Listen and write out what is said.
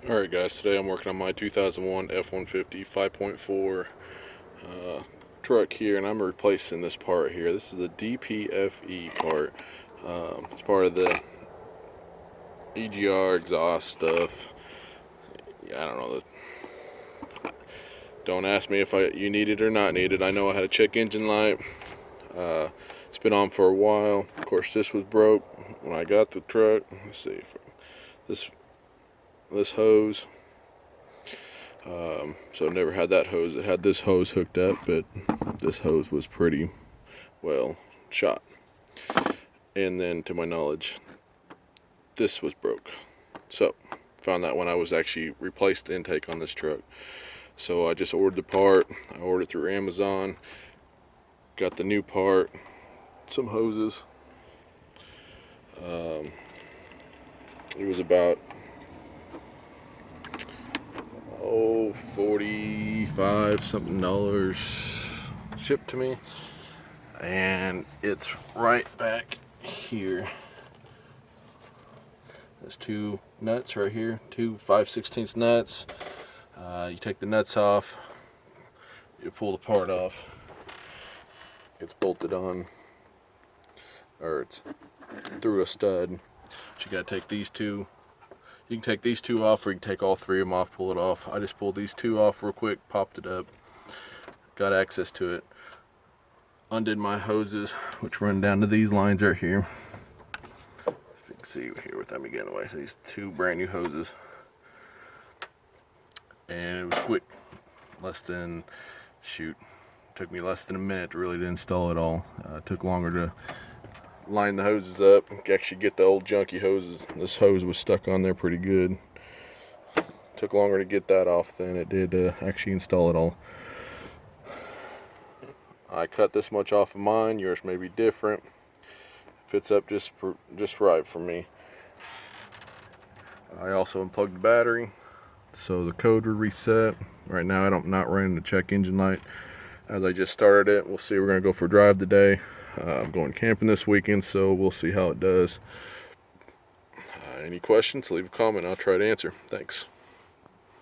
Alright guys, today I'm working on my 2001 F-150 5.4 truck here, and I'm replacing this part here. This is the DPFE part. It's part of the EGR exhaust stuff. Yeah, I don't know. Don't ask me if you need it or not need it. I know I had a check engine light. It's been on for a while. Of course, this was broke when I got the truck. Let's see, this hose. So I never had that hose. It had this hose hooked up, but this hose was pretty well shot. And then, to my knowledge, this was broke. So found that when I was actually replaced the intake on this truck. So I just ordered the part. I ordered it through Amazon. Got the new part, some hoses. It was about 45 something dollars shipped to me, and it's right back here. There's two nuts right here, two 5/16 nuts. You take the nuts off, you pull the part off, it's bolted on, or it's through a stud. But you gotta take these two. You can take these two off, or you can take all three of them off, pull it off. I just pulled these two off real quick, popped it up, got access to it, undid my hoses, which run down to these lines right here. If you can see here without me getting away, so these two brand new hoses. And it was quick, took me less than a minute to really install it all. It took longer to line the hoses up, actually get the old junky hoses. This hose was stuck on there pretty good. Took longer to get that off than it did to actually install it all. I cut this much off of mine. Yours may be different. Fits up just right for me. I also unplugged the battery, so the code will reset. Right now I'm not running the check engine light as I just started it. We'll see. We're gonna go for a drive today. I'm going camping this weekend, so we'll see how it does. Any questions, leave a comment. I'll try to answer. Thanks.